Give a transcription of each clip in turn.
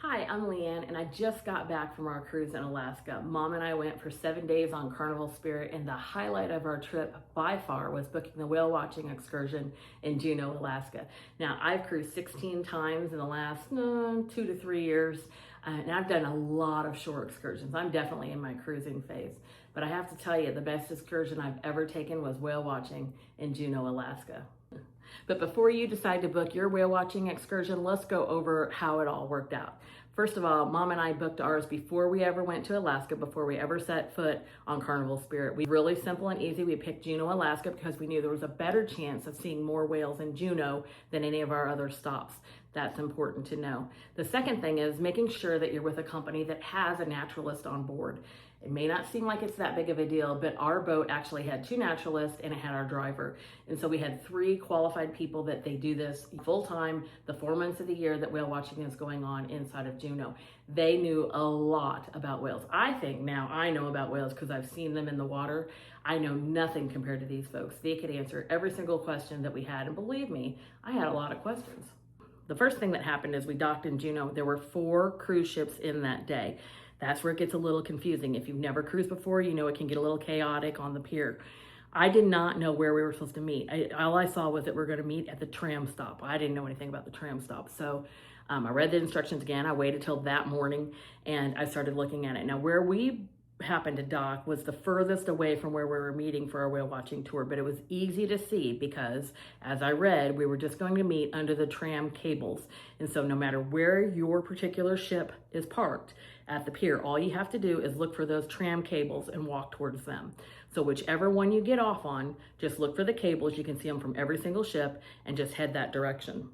Hi, I'm Leanne, and I just got back from our cruise in Alaska. Mom and I went for 7 days on Carnival Spirit, and the highlight of our trip by far was booking the whale watching excursion in Juneau, Alaska. Now, I've cruised 16 times in the last 2 to 3 years, and I've done a lot of shore excursions. I'm definitely in my cruising phase, but I have to tell you, the best excursion I've ever taken was whale watching in Juneau, Alaska. But before you decide to book your whale watching excursion, let's go over how it all worked out. First of all, Mom and I booked ours before we ever went to Alaska, before we ever set foot on Carnival Spirit. Really simple and easy. We picked Juneau, Alaska because we knew there was a better chance of seeing more whales in Juneau than any of our other stops. That's important to know. The second thing is making sure that you're with a company that has a naturalist on board. It may not seem like it's that big of a deal, but our boat actually had 2 naturalists and it had our driver. And so we had 3 qualified people that they do this full time, the 4 months of the year that whale watching is going on inside of Juneau. They knew a lot about whales. I think now I know about whales because I've seen them in the water. I know nothing compared to these folks. They could answer every single question that we had. And believe me, I had a lot of questions. The first thing that happened is we docked in Juneau. There were 4 cruise ships in that day. That's where it gets a little confusing. If you've never cruised before, you know it can get a little chaotic on the pier. I did not know where we were supposed to meet. All I saw was that we're going to meet at the tram stop. I didn't know anything about the tram stop. So I read the instructions again. I waited till that morning and I started looking at it. Now, where we happened to dock was the furthest away from where we were meeting for our whale watching tour, but it was easy to see because, as I read, we were just going to meet under the tram cables. And so no matter where your particular ship is parked at the pier, all you have to do is look for those tram cables and walk towards them. So whichever one you get off on, just look for the cables. You can see them from every single ship and just head that direction.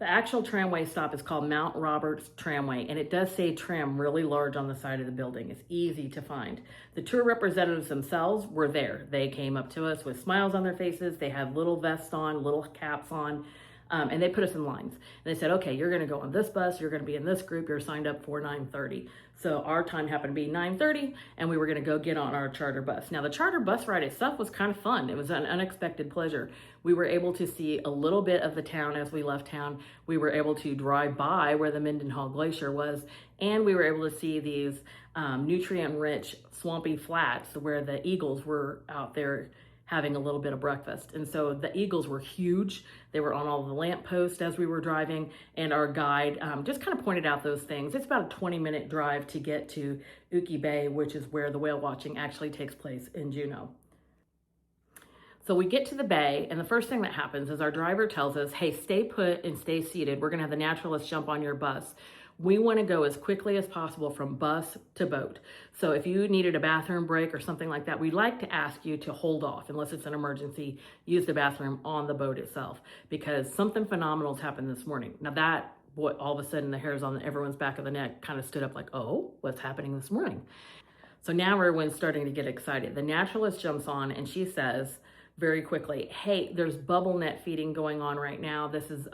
The actual tramway stop is called Mount Roberts Tramway, and it does say tram really large on the side of the building. It's easy to find. The tour representatives themselves were there. They came up to us with smiles on their faces. They had little vests on, little caps on, and they put us in lines. And they said, okay, you're gonna go on this bus, you're gonna be in this group, you're signed up for 9:30. So our time happened to be 9:30, and we were gonna go get on our charter bus. Now the charter bus ride itself was kind of fun. It was an unexpected pleasure. We were able to see a little bit of the town as we left town. We were able to drive by where the Mendenhall Glacier was, and we were able to see these nutrient-rich swampy flats where the eagles were out there having a little bit of breakfast. And so the eagles were huge. They were on all the lampposts as we were driving, and our guide just kind of pointed out those things. It's about a 20-minute drive to get to Auke Bay, which is where the whale watching actually takes place in Juneau. So we get to the bay, and the first thing that happens is our driver tells us, hey, stay put and stay seated. We're gonna have the naturalist jump on your bus. We want to go as quickly as possible from bus to boat. So if you needed a bathroom break or something like that, we'd like to ask you to hold off unless it's an emergency. Use the bathroom on the boat itself because something phenomenal has happened this morning. Now that, what all of a sudden the hairs on everyone's back of the neck kind of stood up like, oh, what's happening this morning? So now everyone's starting to get excited. The naturalist jumps on and she says, very quickly, hey, there's bubble net feeding going on right now. This is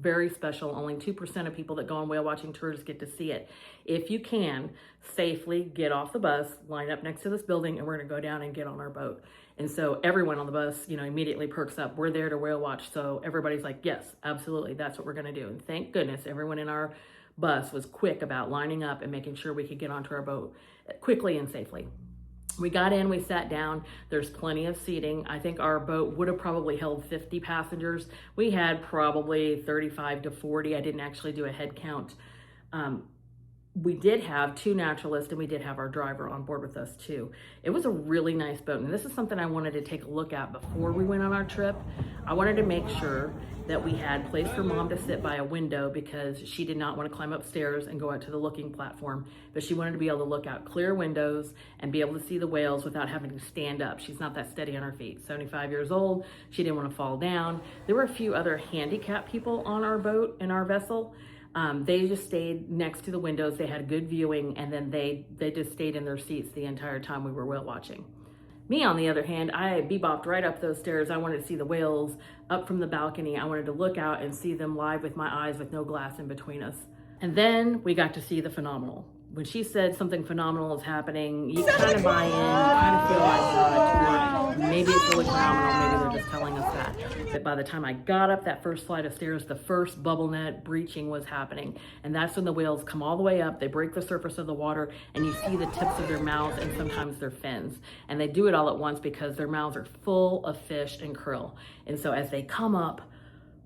very special. Only 2% of people that go on whale watching tours get to see it. If you can, safely get off the bus, line up next to this building, and we're gonna go down and get on our boat. And so everyone on the bus, immediately perks up. We're there to whale watch. So everybody's like, yes, absolutely, that's what we're gonna do. And thank goodness everyone in our bus was quick about lining up and making sure we could get onto our boat quickly and safely. We got in, we sat down, there's plenty of seating. I think our boat would have probably held 50 passengers. We had probably 35 to 40. I didn't actually do a head count. We did have 2 naturalists and we did have our driver on board with us too. It was a really nice boat. And this is something I wanted to take a look at before we went on our trip. I wanted to make sure that we had place for Mom to sit by a window because she did not want to climb upstairs and go out to the looking platform, but she wanted to be able to look out clear windows and be able to see the whales without having to stand up. She's not that steady on her feet. 75 years old. She didn't want to fall down. There were a few other handicapped people on our boat, in our vessel. They just stayed next to the windows. They had good viewing, and then they just stayed in their seats the entire time we were whale watching. Me, on the other hand, I bebopped right up those stairs. I wanted to see the whales up from the balcony. I wanted to look out and see them live with my eyes with no glass in between us. And then we got to see the phenomenal. when she said something phenomenal is happening, you kind of buy in, you kind of feel like you're on a tour. Maybe it's really phenomenal, maybe they're just telling us that. But by the time I got up that first flight of stairs, the first bubble net breaching was happening. And that's when the whales come all the way up, they break the surface of the water, and you see the tips of their mouths and sometimes their fins. And they do it all at once because their mouths are full of fish and krill. And so as they come up,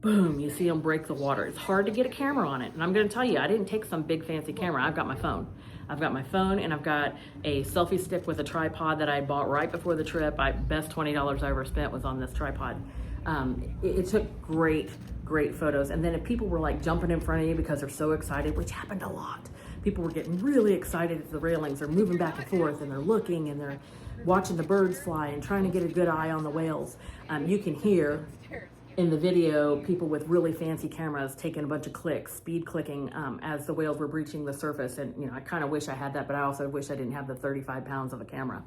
boom, you see them break the water. It's hard to get a camera on it. And I'm gonna tell you, I didn't take some big fancy camera. I've got my phone. I've got my phone and I've got a selfie stick with a tripod that I bought right before the trip. Best $20 I ever spent was on this tripod. It took great photos. And then if people were like jumping in front of you because they're so excited, which happened a lot. People were getting really excited at the railings. They're moving back and forth and they're looking and they're watching the birds fly and trying to get a good eye on the whales. You can hear in the video people with really fancy cameras taking a bunch of clicks, speed clicking as the whales were breaching the surface. And you know, I kind of wish I had that, but I also wish I didn't have the 35 pounds of a camera.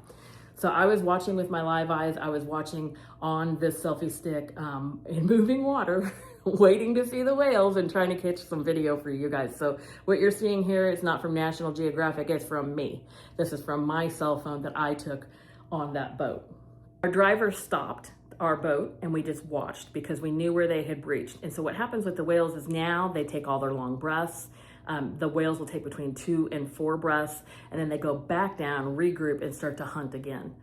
So I was watching with my live eyes. I was watching on this selfie stick in moving water, waiting to see the whales and trying to catch some video for you guys. So what you're seeing here is not from National Geographic, it's from me. This is from my cell phone that I took on that boat. Our driver stopped our boat and we just watched because we knew where they had breached. And so what happens with the whales is now they take all their long breaths. The whales will take between 2 and 4 breaths, and then they go back down, regroup, and start to hunt again.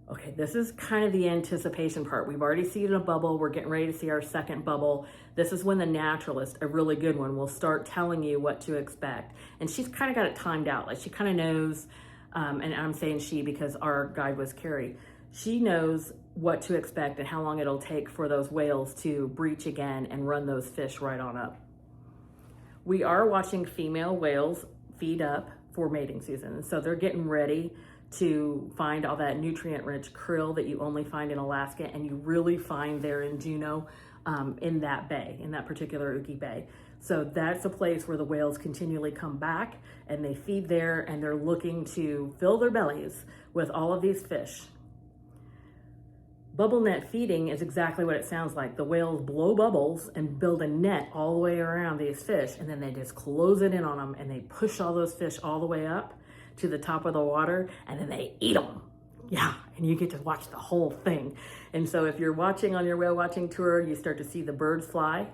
Okay, this is kind of the anticipation part. We've already seen a bubble. We're getting ready to see our second bubble. This is when the naturalist, a really good one, will start telling you what to expect. And she's kind of got it timed out. Like she kind of knows, and I'm saying she because our guide was Carrie. She knows what to expect and how long it'll take for those whales to breach again and run those fish right on up. We are watching female whales feed up for mating season. So they're getting ready to find all that nutrient-rich krill that you only find in Alaska and you really find there in Juneau in that bay, in that particular Auke Bay. So that's a place where the whales continually come back and they feed there and they're looking to fill their bellies with all of these fish. Bubble net feeding is exactly what it sounds like. The whales blow bubbles and build a net all the way around these fish, and then they just close it in on them and they push all those fish all the way up to the top of the water and then they eat them. Yeah, and you get to watch the whole thing. And so if you're watching on your whale watching tour, you start to see the birds fly.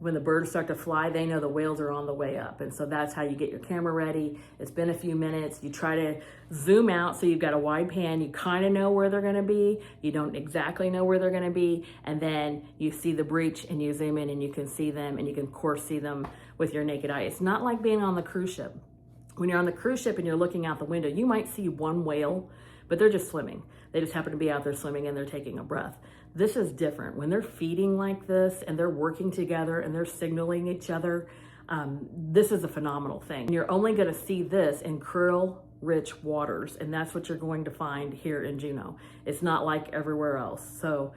When the birds start to fly, they know the whales are on the way up. And so that's how you get your camera ready. It's been a few minutes. You try to zoom out so you've got a wide pan. You kind of know where they're gonna be. You don't exactly know where they're gonna be. And then you see the breach and you zoom in and you can see them and you can of course see them with your naked eye. It's not like being on the cruise ship. When you're on the cruise ship and you're looking out the window, you might see one whale, but they're just swimming. They just happen to be out there swimming and they're taking a breath. This is different. When they're feeding like this and they're working together and they're signaling each other, this is a phenomenal thing. You're only gonna see this in krill-rich waters, and that's what you're going to find here in Juneau. It's not like everywhere else. So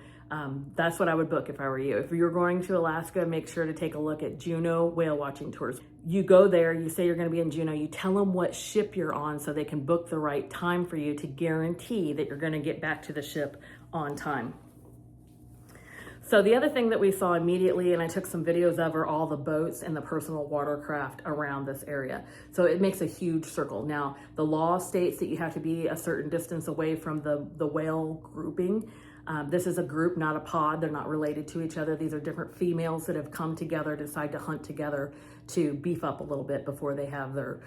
that's what I would book if I were you. If you're going to Alaska, make sure to take a look at Juneau whale watching tours. You go there, you say you're gonna be in Juneau, you tell them what ship you're on so they can book the right time for you to guarantee that you're gonna get back to the ship on time. So the other thing that we saw immediately, and I took some videos of, are all the boats and the personal watercraft around this area. So it makes a huge circle. Now, the law states that you have to be a certain distance away from the whale grouping. This is a group, not a pod. They're not related to each other. These are different females that have come together, decide to hunt together to beef up a little bit before they have their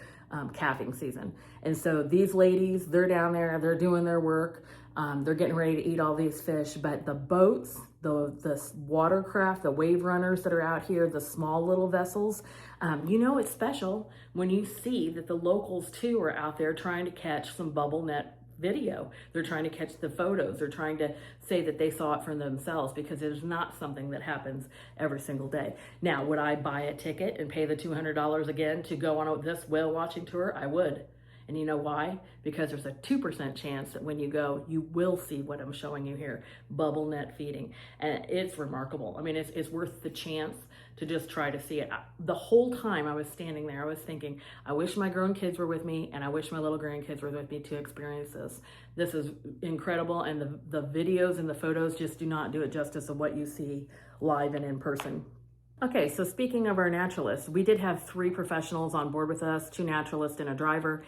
calving season. And so these ladies, they're down there, they're doing their work. They're getting ready to eat all these fish, but the boats, the watercraft, the wave runners that are out here, the small little vessels, you know it's special when you see that the locals too are out there trying to catch some bubble net video. They're trying to catch the photos. They're trying to say that they saw it for themselves because it is not something that happens every single day. Now, would I buy a ticket and pay the $200 again to go on this whale watching tour? I would. And you know why? Because there's a 2% chance that when you go, you will see what I'm showing you here, bubble net feeding. And it's remarkable. I mean, it's worth the chance to just try to see it. The whole time I was standing there, I was thinking, I wish my grown kids were with me and I wish my little grandkids were with me to experience this. This is incredible. And the videos and the photos just do not do it justice of what you see live and in person. Okay, so speaking of our naturalists, we did have 3 professionals on board with us, 2 naturalists and a driver.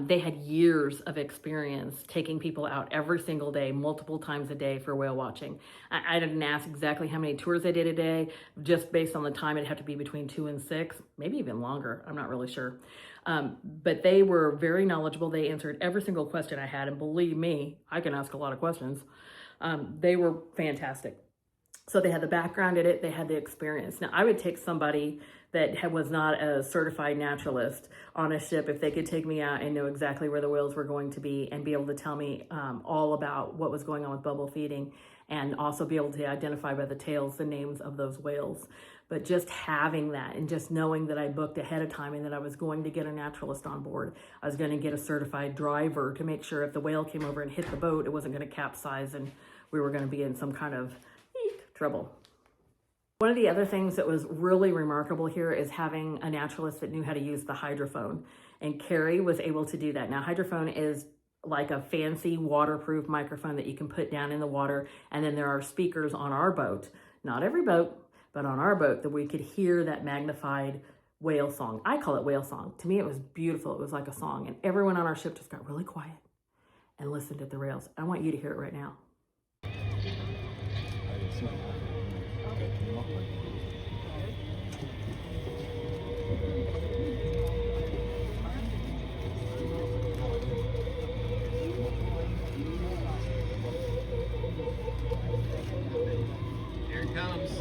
They had years of experience taking people out every single day, multiple times a day for whale watching. I didn't ask exactly how many tours they did a day, just based on the time. It'd have to be between 2 and 6, maybe even longer. I'm not really sure. But they were very knowledgeable. They answered every single question I had, and believe me, I can ask a lot of questions. They were fantastic. So they had the background in it, they had the experience. Now, I would take somebody that was not a certified naturalist on a ship if they could take me out and know exactly where the whales were going to be and be able to tell me all about what was going on with bubble feeding, and also be able to identify by the tails the names of those whales. But just having that and just knowing that I booked ahead of time and that I was going to get a naturalist on board, I was going to get a certified driver to make sure if the whale came over and hit the boat, it wasn't going to capsize and we were going to be in some kind of trouble. One of the other things that was really remarkable here is having a naturalist that knew how to use the hydrophone, and Carrie was able to do that. Now, hydrophone is like a fancy waterproof microphone that you can put down in the water, and then there are speakers on our boat, not every boat, but on our boat, that we could hear that magnified whale song. I call it whale song. To me, it was beautiful. It was like a song, and everyone on our ship just got really quiet and listened at the rails. I want you to hear it right now. Here it comes.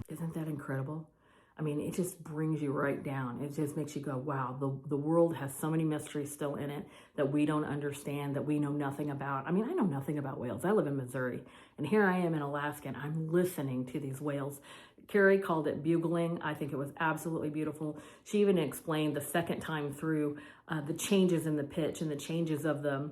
Isn't that incredible? I mean, it just brings you right down. It just makes you go, wow, the world has so many mysteries still in it that we don't understand, that we know nothing about. I mean, I know nothing about whales. I live in Missouri, and here I am in Alaska, and I'm listening to these whales. Carrie called it bugling. I think it was absolutely beautiful. She even explained the second time through the changes in the pitch and the changes of the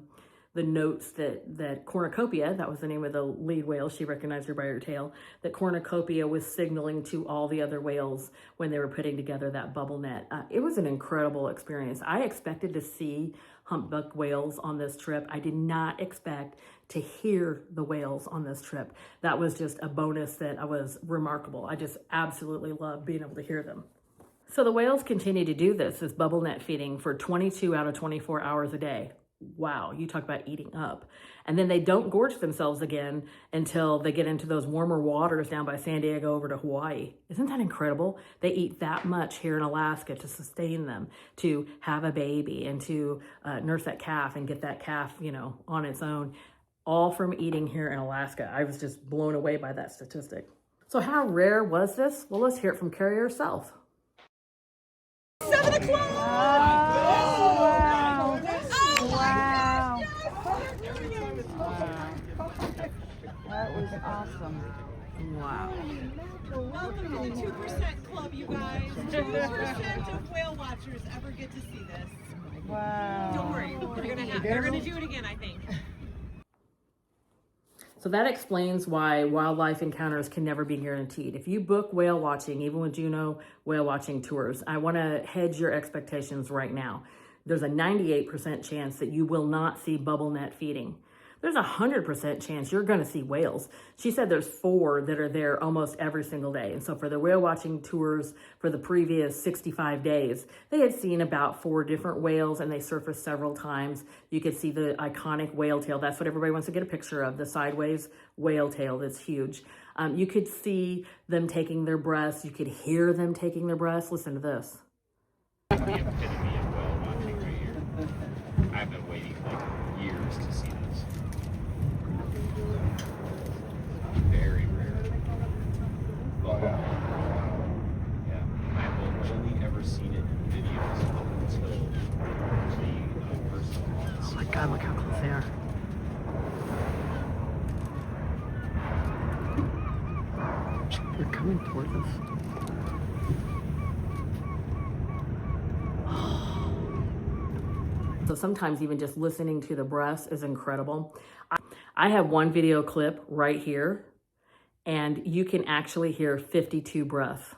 notes that cornucopia, that was the name of the lead whale, she recognized her by her tail, that cornucopia was signaling to all the other whales when they were putting together that bubble net. It was an incredible experience. I expected to see humpback whales on this trip. I did not expect to hear the whales on this trip. That was just a bonus that was remarkable. I just absolutely loved being able to hear them. So the whales continue to do this bubble net feeding for 22 out of 24 hours a day. Wow, you talk about eating up. And then they don't gorge themselves again until they get into those warmer waters down by San Diego over to Hawaii. Isn't that incredible? They eat that much here in Alaska to sustain them, to have a baby and to nurse that calf and get that calf, on its own, all from eating here in Alaska. I was just blown away by that statistic. So how rare was this? Well, let's hear it from Carrie herself. 7 o'clock! Wow. That was awesome. Wow. Welcome to the 2% Club, you guys. 2% of whale watchers ever get to see this. Wow. Don't worry, they're gonna do it again, I think. So that explains why wildlife encounters can never be guaranteed. If you book whale watching, even with Juneau whale watching tours, I want to hedge your expectations right now. There's a 98% chance that you will not see bubble net feeding. there's 100% chance you're going to see whales. She said there's 4 that are there almost every single day. And so for the whale watching tours for the previous 65 days, they had seen about 4 different whales, and they surfaced several times. You could see the iconic whale tail. That's what everybody wants to get a picture of, the sideways whale tail that's huge. You could see them taking their breaths. You could hear them taking their breaths. Listen to this. The epitome of whale watching right here. I've been waiting like years to see this. Very rare. Yeah, I've only ever seen it in videos up until the person on Oh my God, look how close they are. They're coming towards us. So sometimes even just listening to the breaths is incredible. I have one video clip right here, and you can actually hear 52 breaths.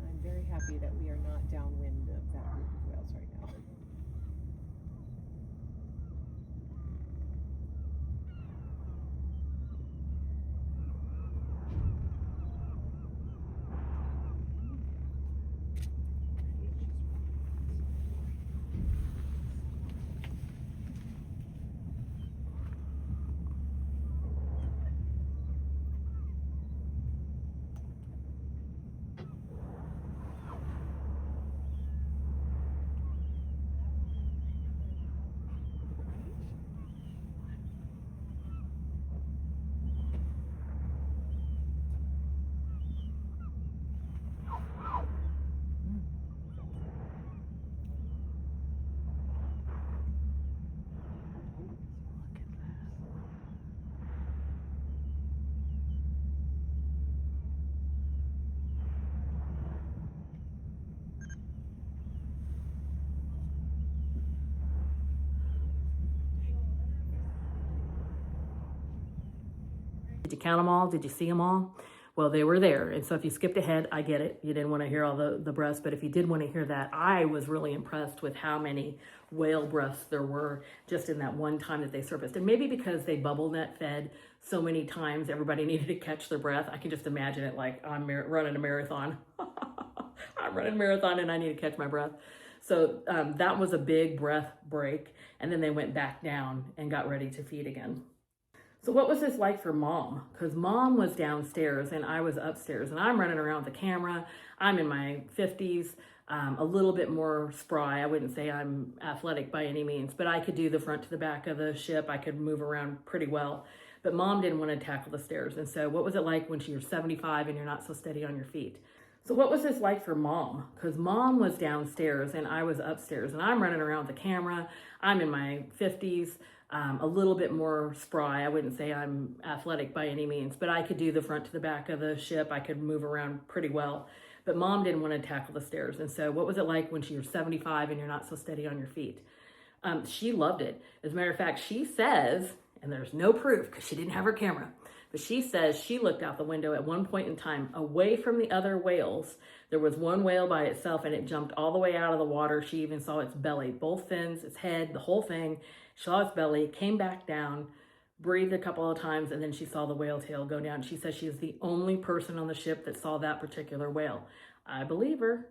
I'm very happy that we are not downwind of that group of whales right now. Did you count them all? Did you see them all? Well, they were there. And so if you skipped ahead, I get it. You didn't want to hear all the breaths, but if you did want to hear that, I was really impressed with how many whale breaths there were just in that one time that they surfaced. And maybe because they bubble net fed so many times, everybody needed to catch their breath. I can just imagine it like I'm running a marathon. I'm running a marathon and I need to catch my breath. So that was a big breath break. And then they went back down and got ready to feed again. So what was this like for Mom? Because Mom was downstairs and I was upstairs, and I'm running around with the camera. I'm in my 50s, a little bit more spry. I wouldn't say I'm athletic by any means, but I could do the front to the back of the ship. I could move around pretty well. But Mom didn't want to tackle the stairs. And so what was it like when you're 75 and you're not so steady on your feet? So what was this like for Mom? Because Mom was downstairs and I was upstairs, and I'm running around with the camera. I'm in my 50s, a little bit more spry. I wouldn't say I'm athletic by any means, but I could do the front to the back of the ship. I could move around pretty well. But Mom didn't want to tackle the stairs. And so what was it like when you're 75 and you're not so steady on your feet? She loved it. As a matter of fact, she says, and there's no proof because she didn't have her camera, but she says she looked out the window at one point in time away from the other whales. There was one whale by itself and it jumped all the way out of the water. She even saw its belly, both fins, its head, the whole thing. She saw its belly, came back down, breathed a couple of times, and then she saw the whale tail go down. She says she is the only person on the ship that saw that particular whale. I believe her.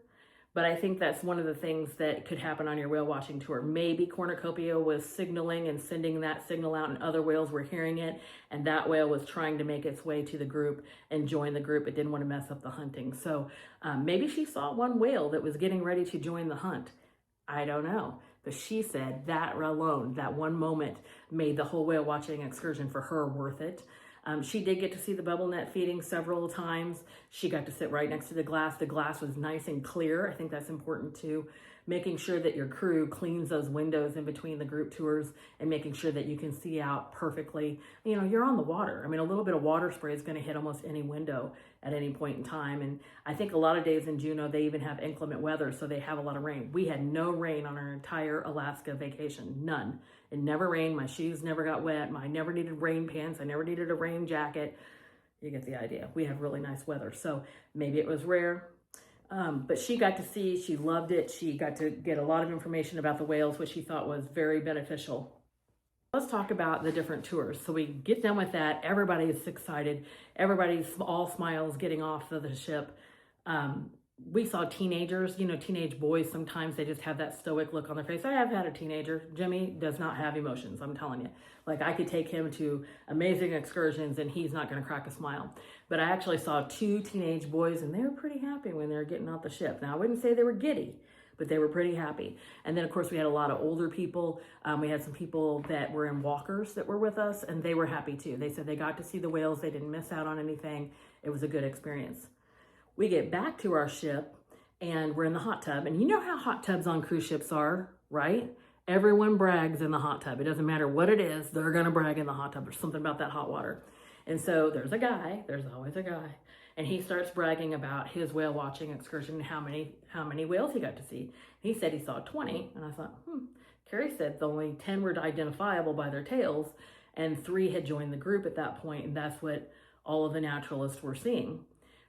But I think that's one of the things that could happen on your whale watching tour. Maybe cornucopia was signaling and sending that signal out and other whales were hearing it. And that whale was trying to make its way to the group and join the group. It didn't want to mess up the hunting. So maybe she saw one whale that was getting ready to join the hunt. I don't know. But she said that alone, that one moment made the whole whale watching excursion for her worth it. She did get to see the bubble net feeding several times. She got to sit right next to the glass. The glass was nice and clear. I think that's important too. Making sure that your crew cleans those windows in between the group tours and making sure that you can see out perfectly. You know, you're on the water. I mean, a little bit of water spray is going to hit almost any window at any point in time. And I think a lot of days in Juneau, they even have inclement weather, so they have a lot of rain. We had no rain on our entire Alaska vacation, none. It never rained. My shoes never got wet. I never needed rain pants. I never needed a rain jacket. You get the idea. We have really nice weather. So maybe it was rare. But she got to see, she loved it. She got to get a lot of information about the whales, which she thought was very beneficial. Let's talk about the different tours. So we get done with that. Everybody's excited. Everybody's all smiles getting off of the ship. We saw teenagers, teenage boys, sometimes they just have that stoic look on their face. I have had a teenager. Jimmy does not have emotions, I'm telling you. Like, I could take him to amazing excursions and he's not going to crack a smile. But I actually saw 2 teenage boys and they were pretty happy when they were getting off the ship. Now, I wouldn't say they were giddy, but they were pretty happy. And then, of course, we had a lot of older people. We had some people that were in walkers that were with us, and they were happy too. They said they got to see the whales. They didn't miss out on anything. It was a good experience. We get back to our ship, and we're in the hot tub. And you know how hot tubs on cruise ships are, right? Everyone brags in the hot tub. It doesn't matter what it is. They're going to brag in the hot tub. There's something about that hot water. And so there's always a guy. And he starts bragging about his whale watching excursion and how many whales he got to see. He said he saw 20. And I thought, Carrie said only 10 were identifiable by their tails, and 3 had joined the group at that point, and that's what all of the naturalists were seeing.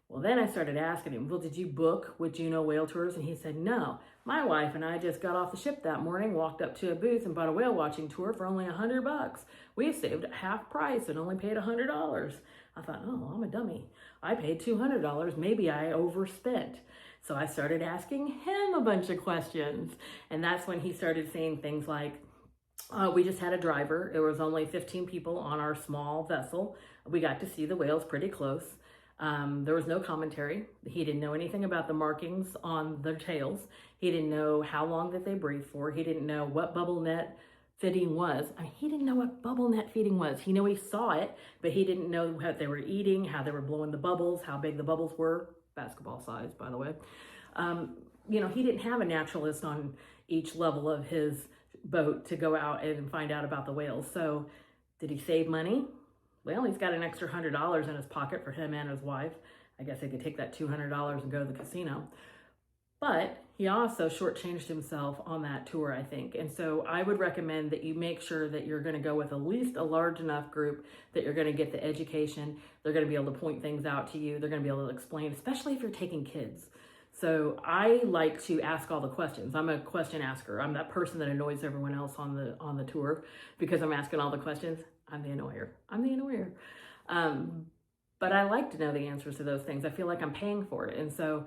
Well, then I started asking him, well, did you book with Juneau Whale Tours? And he said, no. My wife and I just got off the ship that morning, walked up to a booth and bought a whale watching tour for only $100. We saved half price and only paid $100. I thought, oh, I'm a dummy. I paid $200. Maybe I overspent. So I started asking him a bunch of questions. And that's when he started saying things like, we just had a driver. There was only 15 people on our small vessel. We got to see the whales pretty close. There was no commentary. He didn't know anything about the markings on their tails. He didn't know how long that they breathe for. He didn't know what bubble net feeding was. I mean, he didn't know what bubble net feeding was. He knew he saw it, but he didn't know what they were eating, how they were blowing the bubbles, how big the bubbles were. Basketball size, by the way. He didn't have a naturalist on each level of his boat to go out and find out about the whales. So did he save money? Well, he's got an extra $100 in his pocket for him and his wife. I guess he could take that $200 and go to the casino. But he also shortchanged himself on that tour, I think. And so I would recommend that you make sure that you're going to go with at least a large enough group that you're going to get the education. They're going to be able to point things out to you. They're going to be able to explain, especially if you're taking kids. So I like to ask all the questions. I'm a question asker. I'm that person that annoys everyone else on the tour because I'm asking all the questions. I'm the annoyer. But I like to know the answers to those things. I feel like I'm paying for it. And so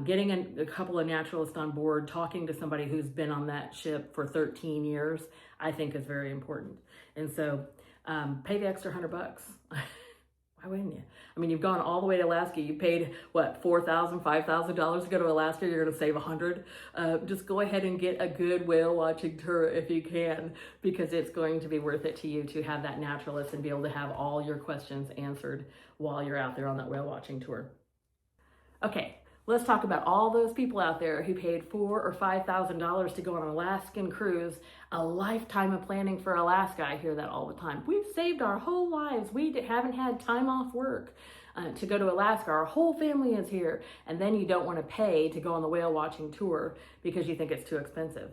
getting a couple of naturalists on board, talking to somebody who's been on that ship for 13 years, I think is very important. And so pay the extra $100. Why wouldn't you? I mean, you've gone all the way to Alaska. You paid, what, $4,000, $5,000 to go to Alaska. You're going to save $100. Just go ahead and get a good whale watching tour if you can, because it's going to be worth it to you to have that naturalist and be able to have all your questions answered while you're out there on that whale watching tour. Okay, let's talk about all those people out there who paid $4,000 or $5,000 to go on an Alaskan cruise. A lifetime of planning for Alaska. I hear that all the time. We've saved our whole lives. We haven't had time off work to go to Alaska. Our whole family is here. And then you don't want to pay to go on the whale watching tour because you think it's too expensive.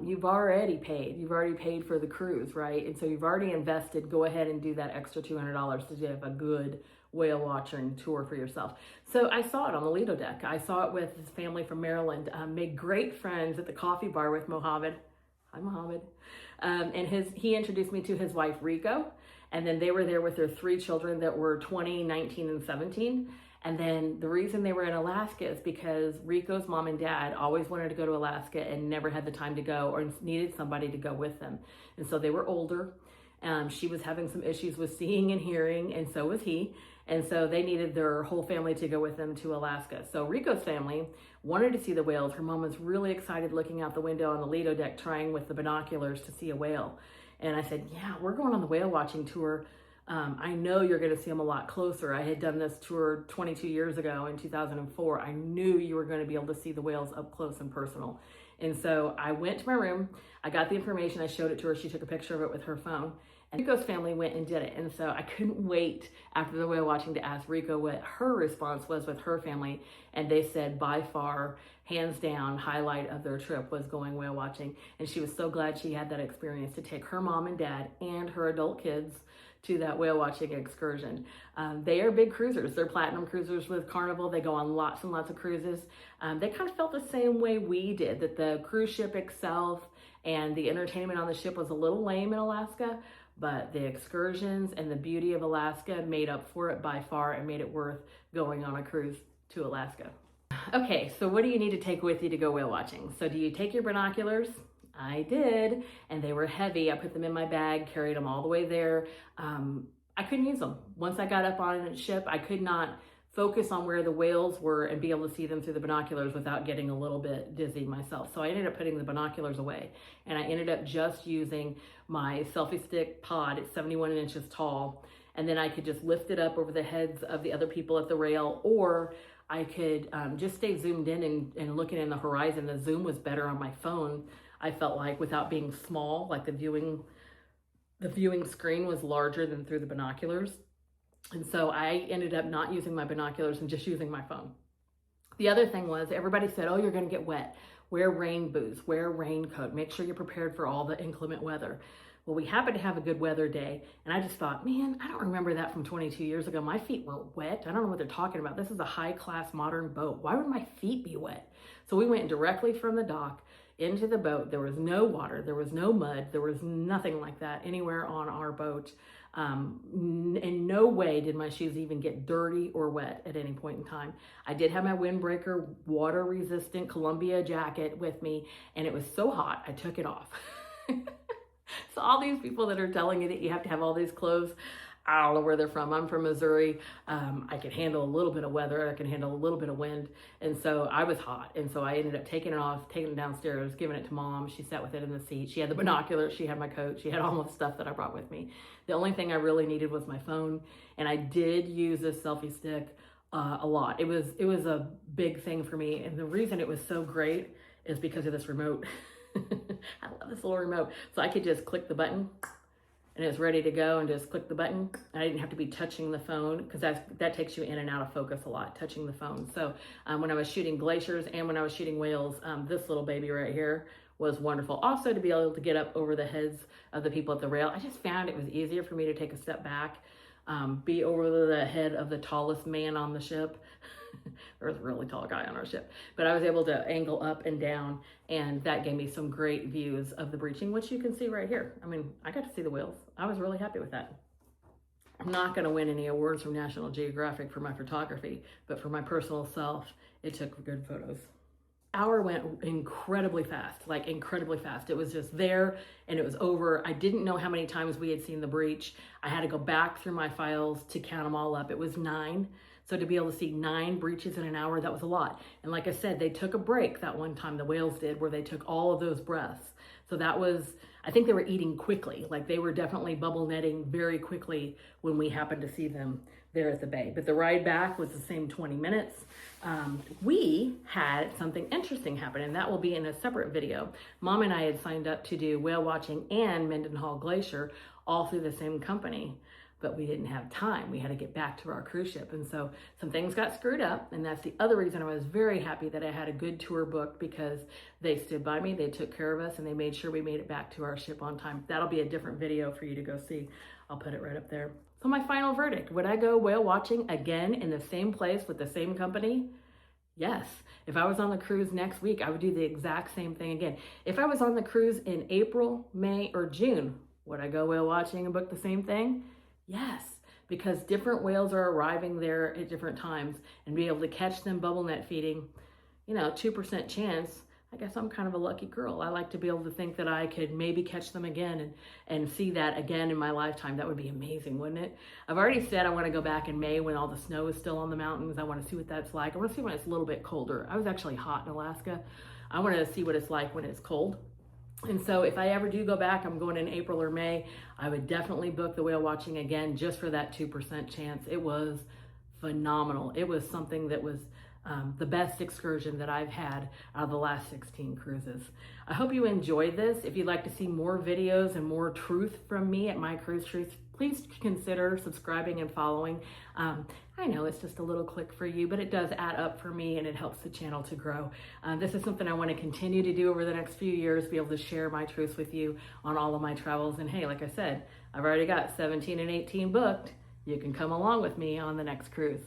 You've already paid. You've already paid for the cruise, right? And so you've already invested. Go ahead and do that extra $200 to have a good whale watching tour for yourself. So I saw it on the Lido deck. I saw it with his family from Maryland. Made great friends at the coffee bar with Mohammed. Hi, Mohammed. And he introduced me to his wife, Rico. And then they were there with their 3 children that were 20, 19, and 17. And then the reason they were in Alaska is because Rico's mom and dad always wanted to go to Alaska and never had the time to go or needed somebody to go with them. And so they were older. She was having some issues with seeing and hearing, and so was he. And so they needed their whole family to go with them to Alaska. So Rico's family wanted to see the whales. Her mom was really excited looking out the window on the Lido deck, trying with the binoculars to see a whale. And I said, yeah, we're going on the whale watching tour. I know you're going to see them a lot closer. I had done this tour 22 years ago in 2004. I knew you were going to be able to see the whales up close and personal. And so I went to my room. I got the information. I showed it to her. She took a picture of it with her phone. And Rico's family went and did it. And so I couldn't wait after the whale watching to ask Rico what her response was with her family. And they said by far, hands down, highlight of their trip was going whale watching. And she was so glad she had that experience to take her mom and dad and her adult kids to that whale watching excursion. They are big cruisers. They're platinum cruisers with Carnival. They go on lots and lots of cruises. They kind of felt the same way we did, that the cruise ship itself and the entertainment on the ship was a little lame in Alaska, but the excursions and the beauty of Alaska made up for it by far and made it worth going on a cruise to Alaska. Okay, so what do you need to take with you to go whale watching? So do you take your binoculars? I did, and they were heavy. I put them in my bag, carried them all the way there. I couldn't use them. Once I got up on a ship, I could not focus on where the whales were and be able to see them through the binoculars without getting a little bit dizzy myself. So I ended up putting the binoculars away, and I ended up just using my selfie stick pod. It's 71 inches tall, and then I could just lift it up over the heads of the other people at the rail, or I could just stay zoomed in and looking in the horizon. The zoom was better on my phone, I felt like, without being small. Like the viewing screen was larger than through the binoculars. And so I ended up not using my binoculars and just using my phone. The other thing was, everybody said, oh, you're going to get wet. Wear rain boots, wear a raincoat, make sure you're prepared for all the inclement weather. Well, we happened to have a good weather day, and I just thought, man, I don't remember that from 22 years ago. My feet weren't wet. I don't know what they're talking about. This is a high-class modern boat. Why would my feet be wet? So we went directly from the dock into the boat. There was no water. There was no mud. There was nothing like that anywhere on our boat. In no way did my shoes even get dirty or wet at any point in time. I did have my windbreaker, water-resistant Columbia jacket with me, and it was so hot, I took it off. So all these people that are telling you that you have to have all these clothes, I don't know where they're from. I'm from Missouri. I can handle a little bit of weather. I can handle a little bit of wind. And so I was hot. And so I ended up taking it off, taking it downstairs, giving it to Mom. She sat with it in the seat. She had the binoculars. She had my coat. She had all the stuff that I brought with me. The only thing I really needed was my phone. And I did use this selfie stick a lot. It was a big thing for me. And the reason it was so great is because of this remote. I love this little remote. So I could just click the button and it's ready to go, and just click the button. And I didn't have to be touching the phone, because that takes you in and out of focus a lot, touching the phone. So when I was shooting glaciers and when I was shooting whales, this little baby right here was wonderful. Also, to be able to get up over the heads of the people at the rail, I just found it was easier for me to take a step back, be over the head of the tallest man on the ship. There was a really tall guy on our ship, but I was able to angle up and down, and that gave me some great views of the breaching, which you can see right here. I mean, I got to see the whales. I was really happy with that. I'm not going to win any awards from National Geographic for my photography, but for my personal self, it took good photos. Hour went incredibly fast, like incredibly fast. It was just there and it was over. I didn't know how many times we had seen the breach. I had to go back through my files to count them all up. It was 9. So to be able to see 9 breaches in an hour, that was a lot. And like I said, they took a break that one time, the whales did, where they took all of those breaths. So that was, I think they were eating quickly. Like they were definitely bubble netting very quickly when we happened to see them there at the bay. But the ride back was the same 20 minutes. We had something interesting happen, and that will be in a separate video. Mom and I had signed up to do whale watching and Mendenhall Glacier all through the same company, but we didn't have time. We had to get back to our cruise ship. And so some things got screwed up. And that's the other reason I was very happy that I had a good tour booked, because they stood by me, they took care of us, and they made sure we made it back to our ship on time. That'll be a different video for you to go see. I'll put it right up there. So my final verdict, would I go whale watching again in the same place with the same company? Yes. If I was on the cruise next week, I would do the exact same thing again. If I was on the cruise in April, May, or June, would I go whale watching and book the same thing? Yes, because different whales are arriving there at different times, and be able to catch them bubble net feeding, 2% chance. I guess I'm kind of a lucky girl. I like to be able to think that I could maybe catch them again and see that again in my lifetime. That would be amazing, wouldn't it? I've already said I want to go back in May when all the snow is still on the mountains. I want to see what that's like. I want to see when it's a little bit colder. I was actually hot in Alaska. I want to see what it's like when it's cold. And so if I ever do go back, I'm going in April or May, I would definitely book the whale watching again, just for that 2% chance. It was phenomenal. It was something that was the best excursion that I've had out of the last 16 cruises. I hope you enjoyed this. If you'd like to see more videos and more truth from me at My Cruise Truth, please consider subscribing and following. I know it's just a little click for you, but it does add up for me, and it helps the channel to grow. This is something I want to continue to do over the next few years, be able to share my truths with you on all of my travels. And hey, like I said, I've already got 17 and 18 booked. You can come along with me on the next cruise.